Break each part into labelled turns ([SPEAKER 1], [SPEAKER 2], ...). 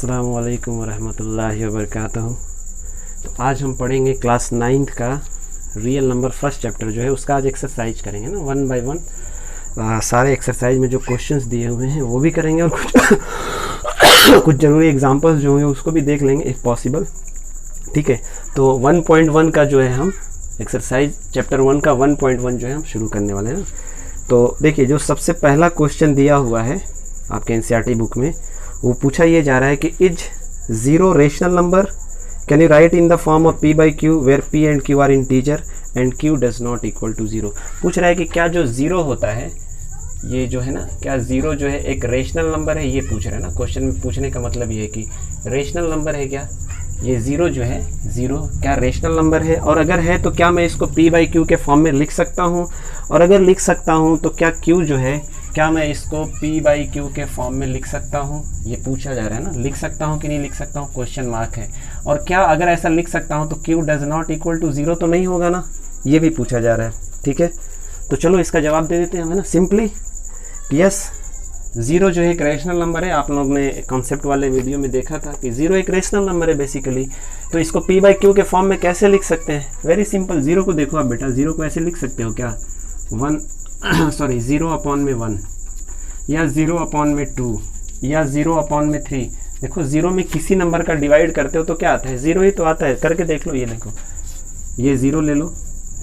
[SPEAKER 1] अस्सलाम वालेकुम रहमतुल्लाहि व बरकातहू। तो आज हम पढ़ेंगे क्लास 9th का रियल नंबर फर्स्ट चैप्टर जो है उसका आज एक्सरसाइज करेंगे ना, 1 बाय 1 सारे एक्सरसाइज में जो क्वेश्चंस दिए हुए हैं वो भी करेंगे और कुछ ज़रूरी एग्जांपल्स जो हैं उसको भी देख लेंगे इफ़ पॉसिबल। ठीक है, तो 1.1 का जो है हम एक्सरसाइज चैप्टर 1 का 1.1 जो है हम शुरू करने वाले हैं ना। तो देखिए, जो सबसे पहला क्वेश्चन दिया हुआ है आपके एनसीईआरटी बुक में, वो पूछा ये जा रहा है कि is zero rational number, can you write in the form of p by q where p and q are integer and q does not equal to zero. पूछ रहा है कि क्या जो ज़ीरो होता है ये जो है ना, क्या ज़ीरो जो है एक रेशनल नंबर है, ये पूछ रहा है ना। क्वेश्चन में पूछने का मतलब ये है कि रेशनल नंबर है क्या ये ज़ीरो जो है, ज़ीरो क्या रेशनल नंबर है, और अगर है तो क्या मैं इसको p by q के फॉर्म में लिख सकता हूँ, और अगर लिख सकता हूँ तो क्या q जो है क्या मैं इसको p by q के फॉर्म में लिख सकता हूँ, ये पूछा जा रहा है ना। लिख सकता हूँ कि नहीं लिख सकता हूँ, क्वेश्चन मार्क है। और क्या अगर ऐसा लिख सकता हूँ तो q does not equal to zero तो नहीं होगा ना, ये भी पूछा जा रहा है। ठीक है, तो चलो इसका जवाब दे देते हैं हमें ना, सिंपली यस। ज़ीरो जो है एक रेशनल नंबर है, आप लोग ने कॉन्सेप्ट वाले वीडियो में देखा था कि ज़ीरो एक रेशनल नंबर है बेसिकली। तो इसको p by q के फॉर्म में कैसे लिख सकते हैं, वेरी सिंपल। ज़ीरो को देखो आप बेटा, ज़ीरो को ऐसे लिख सकते हो क्या, 0 अपॉन में 1 या 0 अपॉन में 2 या 0 अपॉन में 3। देखो ज़ीरो में किसी नंबर का डिवाइड करते हो तो क्या आता है, ज़ीरो ही तो आता है। करके देख लो, ये देखो, ये ज़ीरो ले लो,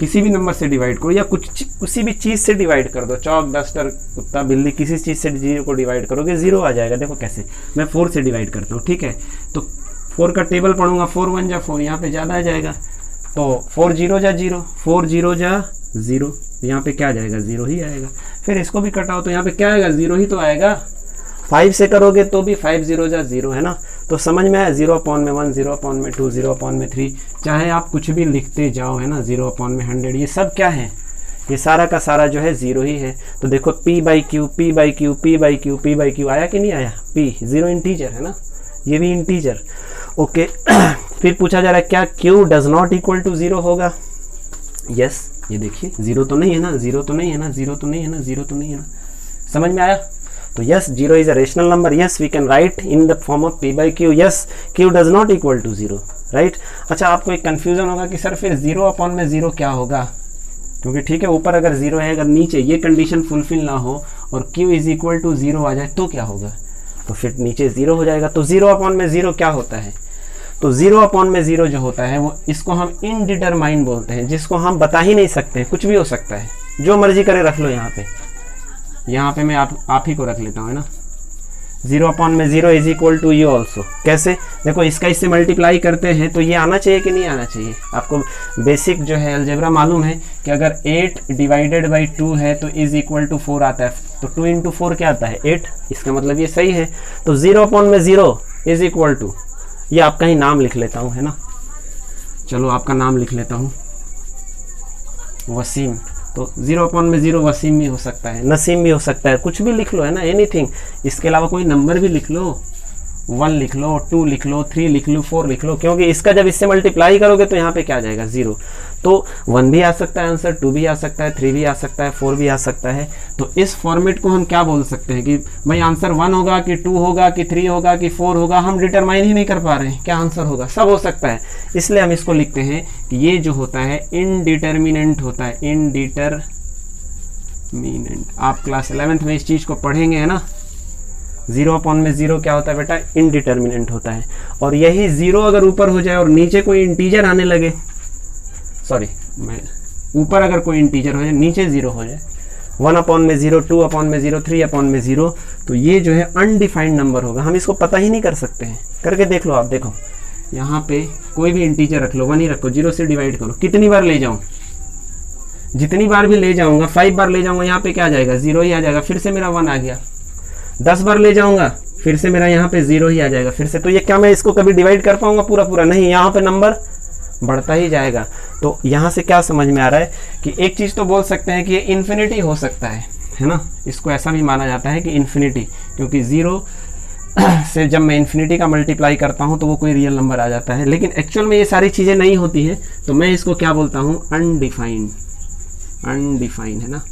[SPEAKER 1] किसी भी नंबर से डिवाइड करो या किसी भी चीज़ से डिवाइड कर दो, चौक डस्टर कुत्ता बिल्ली, किसी चीज़ से जीरो को डिवाइड करोगे ज़ीरो आ जाएगा। देखो कैसे, मैं 4 से डिवाइड करता हूँ। ठीक है, तो 4 का टेबल पढ़ूंगा, 4 1 जा 4, यहाँ पे ज़्यादा आ जाएगा। तो 4 0 जा 0, 4 0 जा 0, यहाँ पे क्या आ जाएगा, ज़ीरो ही आएगा। फिर इसको भी कटाओ तो यहाँ पे क्या आएगा, ज़ीरो ही तो आएगा। 5 से करोगे तो भी 5 0 जा 0 है ना। तो समझ में आया, 0 अपॉन में 1, 0 अपॉन में 2, 0 अपॉन में 3, चाहे आप कुछ भी लिखते जाओ है ना, 0 अपॉन में 100, ये सब क्या है, ये सारा का सारा जो है ज़ीरो ही है। तो देखो p by q, p by q, p by q, p by q आया कि नहीं आया, p ज़ीरो इंटीजर है ना, ये भी इंटीजर। ओके फिर पूछा जा रहा है क्या q does not equal to zero होगा। यस, ये देखिए ज़ीरो तो नहीं है ना, ज़ीरो तो नहीं है ना, ज़ीरो तो नहीं है ना, ज़ीरो तो नहीं है ना। समझ में आया। तो yes, zero is a rational number. Yes, we can write in the form of p by q। Yes, q does not equal to zero, right. अच्छा, आपको एक कन्फ्यूज़न होगा कि सर फिर 0 अपॉन में 0 क्या होगा, क्योंकि ठीक है ऊपर अगर 0 है, अगर नीचे ये कंडीशन फुलफिल ना हो और q इज इक्वल टू 0 आ जाए तो क्या होगा, तो फिर नीचे 0 हो जाएगा। तो 0 अपॉन में 0 क्या होता है, तो 0 अपॉन में 0 जो होता है वो, इसको हम इनडिटरमाइन बोलते हैं, जिसको हम बता ही नहीं सकते, कुछ भी हो सकता है, जो मर्जी करे रख लो। यहाँ पे मैं आप ही को रख लेता हूँ है ना। 0 अपॉन में 0 is equal to you also. कैसे, देखो इसका इससे मल्टीप्लाई करते हैं तो ये आना चाहिए कि नहीं आना चाहिए। आपको बेसिक जो है अलजेब्रा मालूम है कि अगर 8 डिवाइडेड बाई 2 है तो इज इक्वल टू 4 आता है। तो 2 इंटू 4 क्या आता है, 8। इसका मतलब ये सही है। तो 0 अपॉन में 0 इज इक्वल टू, ये आपका ही नाम लिख लेता हूँ है ना, चलो आपका नाम लिख लेता हूँ, वसीम। तो 0 अपॉन में 0 वसीम भी हो सकता है, नसीम भी हो सकता है, कुछ भी लिख लो है ना, एनीथिंग। इसके अलावा कोई नंबर भी लिख लो, 1 लिख लो, 2 लिख लो, 3 लिख लो, 4 लिख लो, क्योंकि इसका जब इससे मल्टीप्लाई करोगे तो यहाँ पे क्या आ जाएगा, 0। तो 1 भी आ सकता है आंसर, 2 भी आ सकता है, 3 भी आ सकता है, 4 भी आ सकता है। तो इस फॉर्मेट को हम क्या बोल सकते हैं कि भाई आंसर 1 होगा कि 2 होगा कि 3 होगा कि 4 होगा, हम डिटरमाइन ही नहीं कर पा रहे हैं क्या आंसर होगा, सब हो सकता है। इसलिए हम इसको लिखते हैं कि ये जो होता है इनडिटर्मिनेंट होता है, इनडिटरमिनेंट। आप क्लास 11th में इस चीज़ को पढ़ेंगे है ना। 0 अपॉन में 0 क्या होता है बेटा, इनडिटर्मिनेंट होता है। और यही 0 अगर ऊपर हो जाए और नीचे कोई इंटीजर आने लगे, सॉरी मैं ऊपर अगर कोई इंटीजर हो जाए नीचे 0 हो जाए, 1 अपॉन में 0, 2 अपॉन में 0, 3 अपॉन में 0, तो ये जो है अनडिफाइंड नंबर होगा, हम इसको पता ही नहीं कर सकते हैं। करके देख लो आप, देखो यहाँ पे कोई भी इंटीजर रख लो, 1 ही रखो, 0 से डिवाइड करो, कितनी बार ले जाऊँ, जितनी बार भी ले जाऊँगा, 5 बार ले जाऊँगा, यहाँ पे क्या आ जाएगा, 0 ही आ जाएगा, फिर से मेरा 1 आ गया। 10 बार ले जाऊँगा, फिर से मेरा यहाँ पे 0 ही आ जाएगा फिर से। तो ये क्या मैं इसको कभी डिवाइड कर पाऊँगा पूरा, नहीं, यहाँ पे नंबर बढ़ता ही जाएगा। तो यहाँ से क्या समझ में आ रहा है कि एक चीज़ तो बोल सकते हैं कि ये इन्फिनिटी हो सकता है ना। इसको ऐसा भी माना जाता है कि इन्फिनिटी, क्योंकि 0 से जब मैं इन्फिनिटी का मल्टीप्लाई करता हूँ तो वो कोई रियल नंबर आ जाता है, लेकिन एक्चुअल में ये सारी चीज़ें नहीं होती हैं। तो मैं इसको क्या बोलता हूँ, अनडिफाइंड है ना।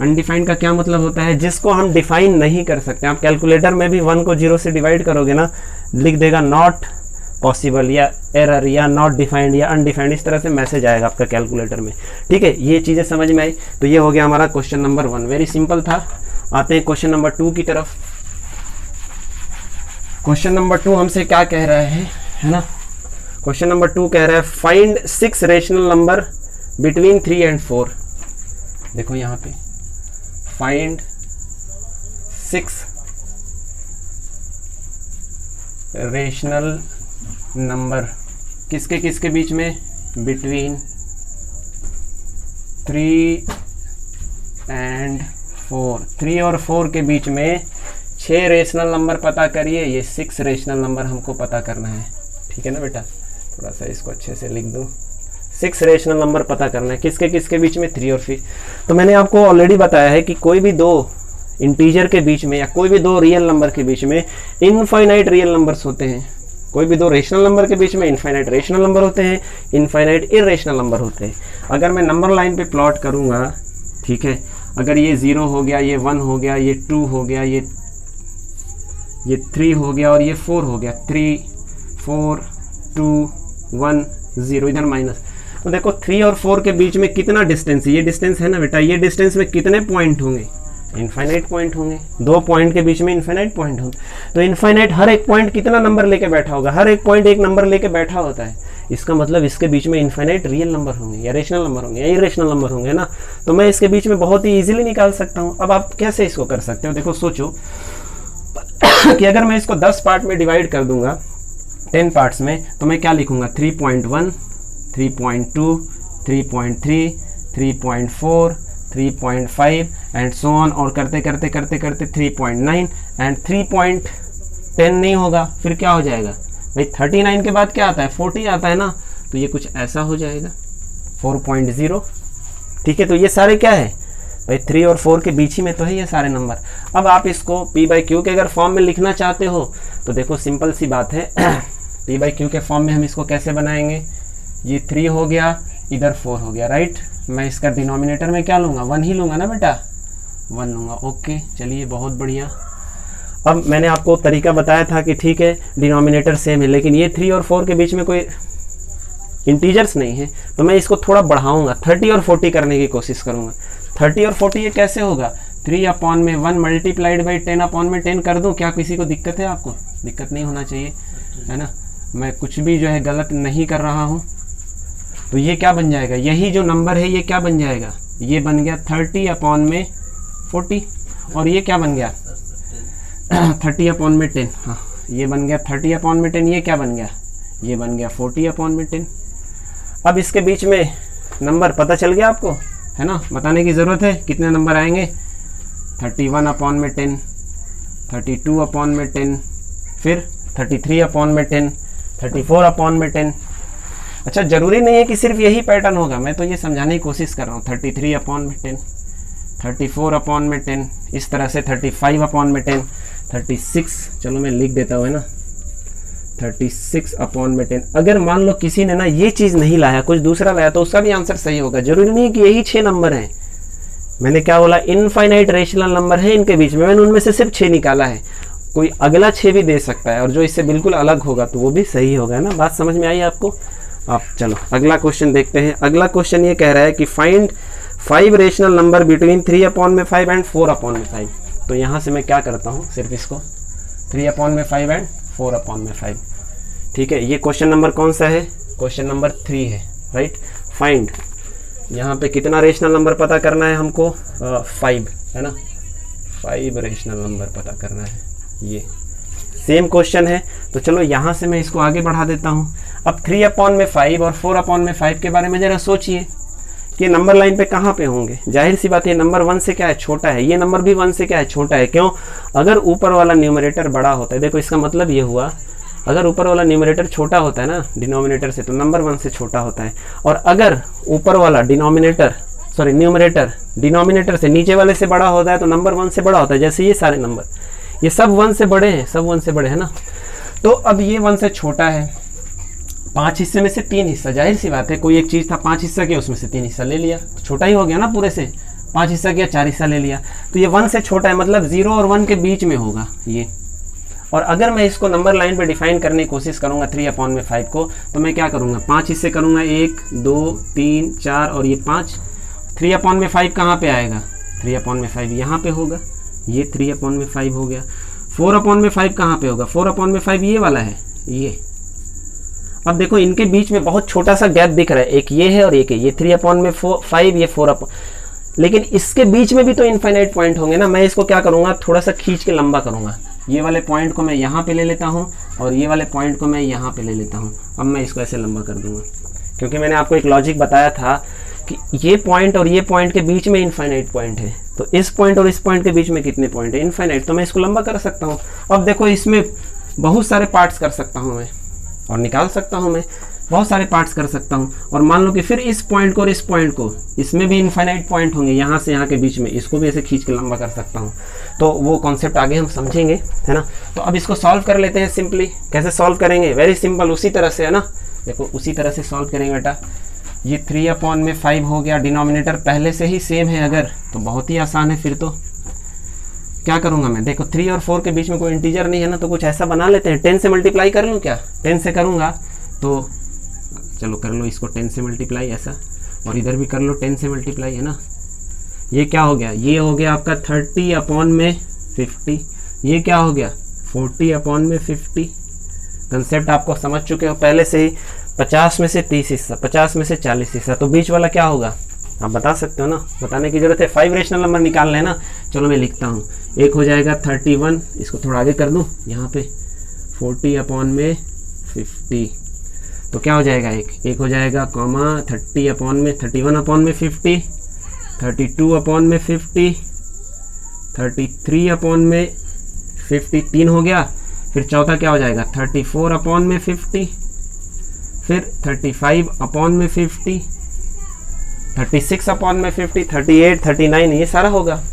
[SPEAKER 1] अनडिफाइंड का क्या मतलब होता है, जिसको हम डिफाइन नहीं कर सकते। आप कैलकुलेटर में भी 1 को 0 से डिवाइड करोगे ना, लिख देगा नॉट पॉसिबल या एरर या नॉट डिफाइंड या अनडिफाइंड, इस तरह से मैसेज आएगा आपका कैलकुलेटर में। ठीक है, ये चीज़ें समझ में आई। तो ये हो गया हमारा क्वेश्चन नंबर 1, वेरी सिंपल था। आते हैं क्वेश्चन नंबर 2 की तरफ। क्वेश्चन नंबर 2 हमसे क्या कह रहा है ना, क्वेश्चन नंबर 2 कह रहा है find 6 rational number between 3 and 4। देखो यहाँ पे फाइंड 6 रेशनल नंबर किसके किसके बीच में, बिटवीन 3 and 4, 3 और 4 के बीच में 6 रेशनल नंबर पता करिए। ये 6 रेशनल नंबर हमको पता करना है। ठीक है ना बेटा, थोड़ा सा इसको अच्छे से लिख दूँ। 6 रेशनल नंबर पता करना है, किसके किसके बीच में, 3 और 4। तो मैंने आपको ऑलरेडी बताया है कि कोई भी 2 इंटीजर के बीच में या कोई भी 2 रियल नंबर के बीच में इनफाइनाइट रियल नंबर्स होते हैं। कोई भी 2 रेशनल नंबर के बीच में इनफाइनाइट रेशनल नंबर होते हैं, इनफाइनाइट इरेशनल नंबर होते हैं। अगर मैं नंबर लाइन पे प्लॉट करूँगा, ठीक है, अगर ये 0 हो गया, ये 1 हो गया, ये 2 हो गया, ये 3 हो गया और ये 4 हो गया, 3 4 2 1 0, इधर माइनस। तो देखो 3 और 4 के बीच में कितना डिस्टेंस है, ये डिस्टेंस है ना बेटा, ये डिस्टेंस में कितने पॉइंट होंगे, इनफाइनाइट पॉइंट होंगे। 2 पॉइंट के बीच में इनफाइनाइट पॉइंट होंगे। तो इनफाइनाइट हर एक पॉइंट कितना नंबर लेके बैठा होगा, हर एक पॉइंट एक नंबर लेके बैठा होता है। इसका मतलब इसके बीच में इनफाइनाइट रियल नंबर होंगे या रेशनल नंबर होंगे या इरेशनल नंबर होंगे ना। तो मैं इसके बीच में बहुत ही इजीली निकाल सकता हूँ। अब आप कैसे इसको कर सकते हो, देखो सोचो कि अगर मैं इसको 10 पार्ट में डिवाइड कर दूंगा, 10 पार्ट्स में, तो मैं क्या लिखूंगा, 3.1 3.2 3.3 3.4 3.5 एंड सो ऑन, और करते करते करते करते 3.9 एंड 3.10 नहीं होगा, फिर क्या हो जाएगा भाई, 39 के बाद क्या आता है, 40 आता है ना। तो ये कुछ ऐसा हो जाएगा 4.0। ठीक है, तो ये सारे क्या है भाई, 3 और 4 के बीच ही में तो है ये सारे नंबर। अब आप इसको P/Q के अगर फॉर्म में लिखना चाहते हो तो देखो सिंपल सी बात है P/Q के फॉर्म में हम इसको कैसे बनाएंगे, ये 3 हो गया, इधर 4 हो गया, राइट। मैं इसका डिनोमिनेटर में क्या लूँगा, 1 ही लूँगा ना बेटा, 1 लूँगा। ओके, चलिए बहुत बढ़िया। अब मैंने आपको तरीका बताया था कि ठीक है डिनोमिनेटर सेम है, लेकिन ये 3 और 4 के बीच में कोई इंटीजर्स नहीं है, तो मैं इसको थोड़ा बढ़ाऊँगा, 30 और 40 करने की कोशिश करूँगा। 30 और 40 ये कैसे होगा, 3/1 मल्टीप्लाइड बाई 10/10 कर दूँ। क्या किसी को दिक्कत है, आपको दिक्कत नहीं होना चाहिए, है ना। मैं कुछ भी जो है गलत नहीं कर रहा हूँ। तो ये क्या बन जाएगा, यही जो नंबर है ये क्या बन जाएगा, ये बन गया 30/40। और ये क्या बन गया 30/10। हाँ, ये बन गया 30/10। ये क्या बन गया, ये बन गया 40/10। अब इसके बीच में नंबर पता चल गया आपको, है ना, बताने की ज़रूरत है कितने नंबर आएंगे, 31/10, 32/10, फिर 33/10, 34/10। अच्छा, ज़रूरी नहीं है कि सिर्फ यही पैटर्न होगा, मैं तो ये समझाने की कोशिश कर रहा हूँ। 33/10, 34/10, इस तरह से 35/10, 36, चलो मैं लिख देता हूँ, है ना, 36/10। अगर मान लो किसी ने ना ये चीज़ नहीं लाया, कुछ दूसरा लाया, तो उसका भी आंसर सही होगा। जरूरी नहीं है कि यही 6 नंबर हैं। मैंने क्या बोला, इनफाइनाइट रेशनल नंबर है इनके बीच में, मैंने उनमें से सिर्फ 6 निकाला है। कोई अगला 6 भी दे सकता है, और जो इससे बिल्कुल अलग होगा तो वो भी सही होगा ना। बात समझ में आई आपको। आप चलो अगला क्वेश्चन देखते हैं। अगला क्वेश्चन ये कह रहा है कि find 5 rational number between 3/5 and 4/5। तो यहाँ से मैं क्या करता हूँ, सिर्फ इसको 3/5 एंड 4/5। ठीक है, ये क्वेश्चन नंबर कौन सा है, क्वेश्चन नंबर 3 है, राइट। फाइंड, यहाँ पे कितना रेशनल नंबर पता करना है हमको, 5, है ना, 5 रेशनल नंबर पता करना है। ये सेम क्वेश्चन है, तो चलो यहाँ से मैं इसको आगे बढ़ा देता हूँ। अब 3/5 और 4/5 के बारे में ज़रा सोचिए कि नंबर लाइन पे कहाँ पे होंगे। जाहिर सी बात है नंबर 1 से क्या है, छोटा है, ये नंबर भी 1 से क्या है, छोटा है। क्यों, अगर ऊपर वाला न्यूमरेटर बड़ा होता है, देखो इसका मतलब ये हुआ, अगर ऊपर वाला न्यूमरेटर छोटा होता है ना डिनोमिनेटर से, तो नंबर 1 से छोटा होता है। और अगर ऊपर वाला न्यूमरेटर डिनोमिनेटर से नीचे वाले से बड़ा होता है तो नंबर 1 से बड़ा होता है। जैसे ये सारे नंबर, ये सब 1 से बड़े हैं, सब 1 से बड़े हैं ना। तो अब ये 1 से छोटा है, 5 हिस्से में से 3 हिस्सा, जाहिर सी बात है कोई एक चीज़ था 5 हिस्सा किया, उसमें से 3 हिस्सा ले लिया, तो छोटा ही हो गया ना। पूरे से 5 हिस्सा किया, 4 हिस्सा ले लिया, तो ये 1 से छोटा है, मतलब 0 और 1 के बीच में होगा ये। और अगर मैं इसको नंबर लाइन पे डिफाइन करने की कोशिश करूंगा 3/5 को, तो मैं क्या करूंगा, 5 हिस्से करूंगा, 1 2 3 4 और ये 5। 3/5 कहाँ पे आएगा, 3/5 यहाँ पे होगा, ये 3/5 हो गया। 4/5 कहाँ पे होगा, 4/5 ये वाला है, ये। अब देखो इनके बीच में बहुत छोटा सा गैप दिख रहा है, एक ये है और एक है, ये 3/5 ये 4, लेकिन इसके बीच में भी तो इनफाइनाइट पॉइंट होंगे ना। मैं इसको क्या करूँगा, थोड़ा सा खींच के लंबा करूँगा। ये वाले पॉइंट को मैं यहाँ पे ले लेता हूँ और ये वाले पॉइंट को मैं यहाँ पे ले लेता हूँ। अब मैं इसको ऐसे लंबा कर दूंगा, क्योंकि मैंने आपको एक लॉजिक बताया था कि ये पॉइंट और ये पॉइंट के बीच में इनफाइनाइट पॉइंट है। तो इस पॉइंट और इस पॉइंट के बीच में कितने पॉइंट है, इनफाइनाइट। तो मैं इसको लंबा कर सकता हूँ। अब देखो इसमें बहुत सारे पार्ट्स कर सकता हूँ मैं, और निकाल सकता हूँ मैं, बहुत सारे पार्ट्स कर सकता हूँ। और मान लो कि फिर इस पॉइंट को और इस पॉइंट को, इसमें भी इनफाइनाइट पॉइंट होंगे यहाँ से यहाँ के बीच में, इसको भी ऐसे खींच के लंबा कर सकता हूँ। तो वो कॉन्सेप्ट आगे हम समझेंगे, है ना। तो अब इसको सॉल्व कर लेते हैं सिंपली। कैसे सॉल्व करेंगे, वेरी सिंपल, उसी तरह से, है ना। देखो उसी तरह से सॉल्व करेंगे बेटा। ये 3/5 हो गया, डिनोमिनेटर पहले से ही सेम है अगर, तो बहुत ही आसान है। फिर तो क्या करूँगा मैं, देखो 3 और 4 के बीच में कोई इंटीजर नहीं है ना, तो कुछ ऐसा बना लेते हैं। 10 से मल्टीप्लाई कर लूँ क्या, 10 से करूँगा तो चलो कर लो इसको 10 से मल्टीप्लाई ऐसा, और इधर भी कर लो 10 से मल्टीप्लाई, है ना। ये क्या हो गया, ये हो गया आपका 30/50। ये क्या हो गया 40/50। कंसेप्ट आपको समझ चुके हो पहले से ही। 50 में से 30 हिस्सा, 50 में से 40 हिस्सा, तो बीच वाला क्या होगा आप बता सकते हो ना, बताने की जरूरत है। 5 रेशनल नंबर निकाल लेना। चलो मैं लिखता हूँ, एक हो जाएगा 31, इसको थोड़ा आगे कर दूँ यहाँ पे, 40/50। तो क्या हो जाएगा, एक हो जाएगा कॉमा 31/50, 32/50, 33/50, 3 हो गया। फिर चौथा क्या हो जाएगा 34/50, फिर 35/50, 36/50, 38, 39, ये सारा होगा।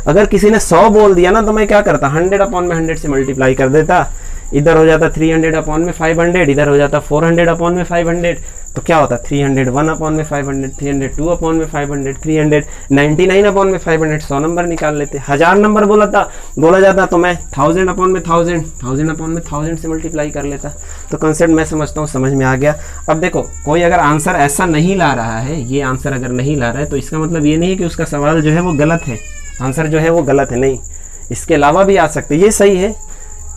[SPEAKER 1] अगर किसी ने 100 बोल दिया ना, तो मैं क्या करता, 100/100 से मल्टीप्लाई कर देता। इधर हो जाता 300/500, इधर हो जाता 400/500। तो क्या होता 301/500, 302/500, 399/500। 100 नंबर निकाल लेते। 1000 नंबर बोला जाता तो मैं 1000/1000 से मल्टीप्लाई कर लेता। तो कंसेप्ट मैं समझता हूँ समझ में आ गया। अब देखो कोई अगर आंसर ऐसा नहीं ला रहा है, ये आंसर अगर नहीं ला रहा है, तो इसका मतलब ये नहीं है कि उसका सवाल जो है वो गलत है, आंसर जो है वो गलत है, नहीं। इसके अलावा भी आ सकते, ये सही है,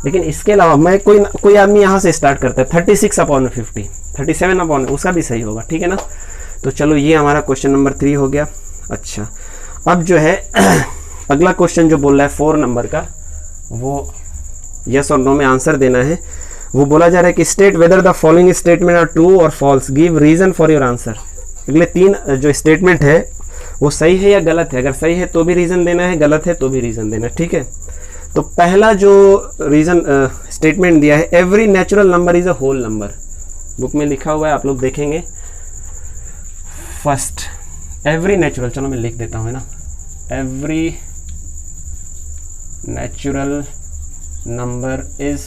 [SPEAKER 1] लेकिन इसके अलावा मैं कोई आदमी यहाँ से स्टार्ट करता है 36/50, 37/, उसका भी सही होगा, ठीक है ना। तो चलो ये हमारा क्वेश्चन नंबर 3 हो गया। अच्छा अब जो है अगला क्वेश्चन जो बोल रहा है 4 नंबर का, वो यस और नो में आंसर देना है। वो बोला जा रहा है कि state whether the following statement are true और false, give reason for your answer. अगले 3 जो स्टेटमेंट है वो सही है या गलत है। अगर सही है तो भी रीजन देना है, गलत है तो भी रीजन देना है, ठीक है। तो पहला जो रीजन स्टेटमेंट दिया है, every natural number is a whole number. Book में लिखा हुआ है, आप लोग देखेंगे। फर्स्ट एवरी नेचुरल, चलो मैं लिख देता हूँ, है ना। Every natural number is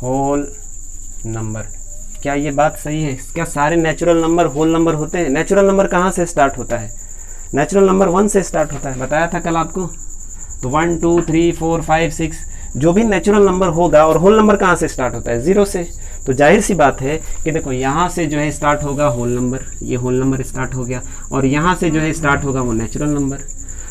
[SPEAKER 1] whole number. क्या ये बात सही है? क्या सारे नेचुरल नंबर होल नंबर होते हैं? नेचुरल नंबर कहाँ से स्टार्ट होता है? नेचुरल नंबर 1 से स्टार्ट होता है, बताया था कल आपको। तो 1 2 3 4 5 6 जो भी नेचुरल नंबर होगा, और होल नंबर कहाँ से स्टार्ट होता है? 0 से। तो जाहिर सी बात है कि देखो यहाँ से जो है स्टार्ट होगा होल नंबर, ये होल नंबर स्टार्ट हो गया, और यहाँ से जो है स्टार्ट होगा वो नेचुरल नंबर।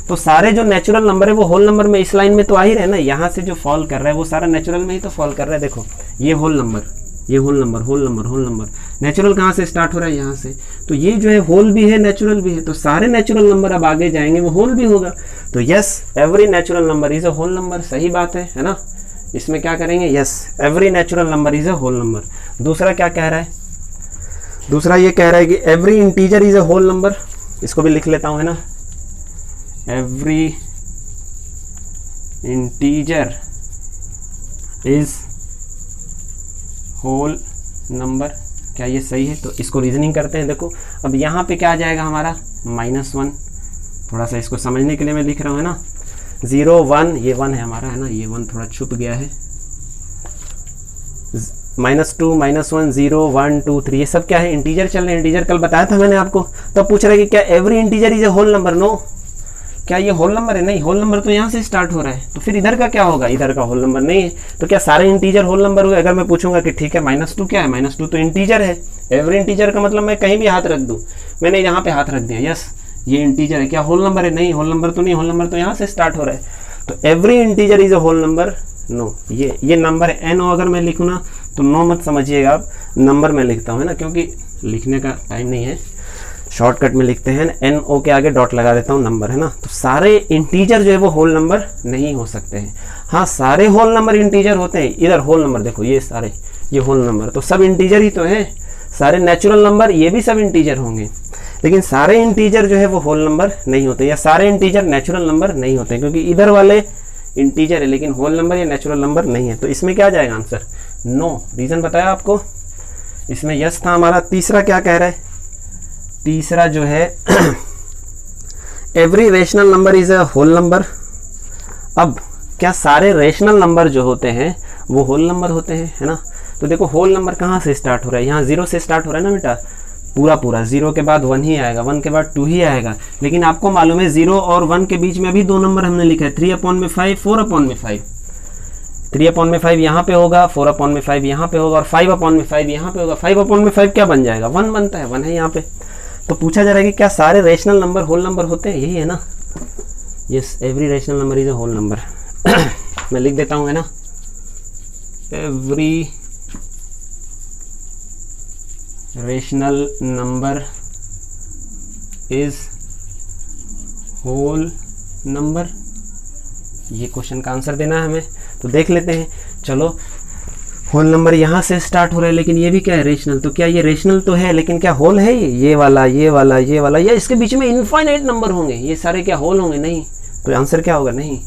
[SPEAKER 1] तो सारे जो नेचुरल नंबर है वो होल नंबर में इस लाइन में तो आ ही रहे ना। यहाँ से जो फॉल कर रहा है वो सारा नेचुरल में ही तो फॉल कर रहा है। देखो ये होल नंबर, ये whole number, whole number, whole number. Natural कहाँ से स्टार्ट हो रहा है? यहाँ से। तो ये जो है होल भी है, नेचुरल भी है, तो सारे नेचुरल नंबर अब आगे जाएंगे वो होल भी होगा। तो yes every natural number is a whole number, सही बात है ना। इसमें क्या करेंगे? Yes every natural number is a whole number. दूसरा क्या कह रहा है? दूसरा ये कह रहा है कि every integer is a whole number. इसको भी लिख लेता हूँ, है ना। Every integer is whole number. क्या ये सही है? तो इसको रीजनिंग करते हैं। देखो अब यहाँ पे क्या आ जाएगा हमारा? -1। थोड़ा सा इसको समझने के लिए मैं लिख रहा हूँ, है ना। 0 1, ये 1 है हमारा, है ना। ये 1 थोड़ा छुप गया है। -2 -1 0 1 2 3 ये सब क्या है? इंटीजर चल रहे हैं। इंटीजर कल बताया था मैंने आपको। तो पूछ रहा है कि क्या every integer is a whole number? No, क्या ये होल नंबर है? नहीं, होल नंबर तो यहाँ से स्टार्ट हो रहा है, तो फिर इधर का क्या होगा? इधर का होल नंबर नहीं है, तो क्या सारे इंटीजर होल नंबर हुए? अगर मैं पूछूंगा कि ठीक है -2 क्या है, -2 तो इंटीजर है। एवरी इंटीजर का मतलब मैं कहीं भी हाथ रख दूँ, मैंने यहाँ पे हाथ रख दिया, यस ये इंटीजर है, क्या होल नंबर है? नहीं, होल नंबर तो नहीं, होल नंबर तो यहाँ से स्टार्ट हो रहा है, तो every integer is a whole number? No. ये नंबर है NO, अगर मैं लिखूँ ना तो नो मत समझिएगा आप, नंबर में लिखता हूँ है ना, क्योंकि लिखने का टाइम नहीं है, शॉर्टकट में लिखते हैं, NO के आगे डॉट लगा देता हूँ, नंबर है ना। तो सारे इंटीजर जो है वो होल नंबर नहीं हो सकते हैं। हाँ, सारे होल नंबर इंटीजर होते हैं। इधर होल नंबर देखो, ये सारे ये होल नंबर तो सब इंटीजर ही तो है। सारे नेचुरल नंबर ये भी सब इंटीजर होंगे, लेकिन सारे इंटीजर जो है वो होल नंबर नहीं होते, या सारे इंटीजर नेचुरल नंबर नहीं होते, क्योंकि इधर वाले इंटीजर है लेकिन होल नंबर या नेचुरल नंबर नहीं है। तो इसमें क्या जाएगा आंसर? नो। रीज़न बताया आपको, इसमें यस था हमारा। तीसरा क्या कह रहा है? तीसरा जो है every rational number is a whole number. अब क्या सारे रेशनल नंबर जो होते हैं वो होल नंबर होते हैं, है ना? तो देखो होल नंबर कहाँ से स्टार्ट हो रहा है? यहाँ 0 से स्टार्ट हो रहा है ना बेटा, पूरा 0 के बाद 1 ही आएगा, 1 के बाद 2 ही आएगा। लेकिन आपको मालूम है 0 और 1 के बीच में अभी 2 नंबर हमने लिखा है, 3/5 4/5। 3/5 यहाँ पे होगा, 4/5 यहाँ पे होगा, और 5/5 यहाँ पे होगा। 5/5 क्या बन जाएगा? 1 बनता है, 1 है यहाँ पे। तो पूछा जा रहा है कि क्या सारे रेशनल नंबर होल नंबर होते हैं? यही है ना, yes every rational number is a whole number. मैं लिख देता हूँ, है ना, every rational number is whole number. ये क्वेश्चन का आंसर देना है हमें, तो देख लेते हैं। चलो, होल नंबर यहाँ से स्टार्ट हो रहा है, लेकिन ये भी क्या है? रेशनल। तो क्या ये रेशनल तो है, लेकिन क्या होल है? ये वाला, ये वाला, ये वाला, या इसके बीच में इनफाइनाइट नंबर होंगे? ये सारे क्या होल होंगे? नहीं। तो आंसर क्या होगा? नहीं,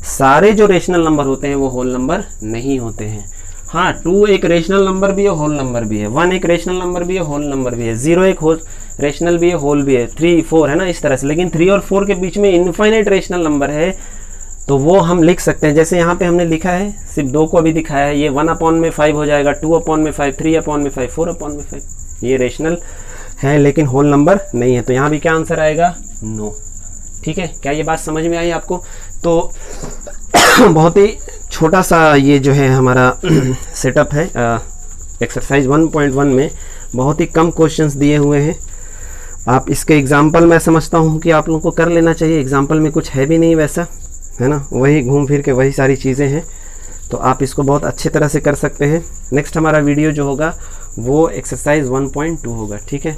[SPEAKER 1] सारे जो रेशनल नंबर होते हैं वो होल नंबर नहीं होते हैं। हाँ, 2 एक रेशनल नंबर भी है, होल नंबर भी है, 1 एक रेशनल नंबर भी है, होल नंबर भी है, 0 एक रेशनल भी है, होल भी है, 3 4 है ना, इस तरह से। लेकिन 3 और 4 के बीच में इनफाइनाइट रेशनल नंबर है, तो वो हम लिख सकते हैं। जैसे यहाँ पे हमने लिखा है, सिर्फ 2 को अभी दिखाया है, ये 1/5 हो जाएगा, 2/5, 3/5, 4/5। ये रेशनल है लेकिन होल नंबर नहीं है, तो यहाँ भी क्या आंसर आएगा? नो। ठीक है, क्या ये बात समझ में आई आपको? तो बहुत ही छोटा सा ये जो है हमारा सेटअप है। एक्सरसाइज 1.1 में बहुत ही कम क्वेश्चंस दिए हुए हैं। आप इसके एग्जाम्पल मैं समझता हूँ कि आप लोगों को कर लेना चाहिए। एग्जाम्पल में कुछ है भी नहीं वैसा, है ना, वही घूम फिर के वही सारी चीज़ें हैं, तो आप इसको बहुत अच्छे तरह से कर सकते हैं। नेक्स्ट हमारा वीडियो जो होगा वो एक्सरसाइज 1.2 होगा। ठीक है।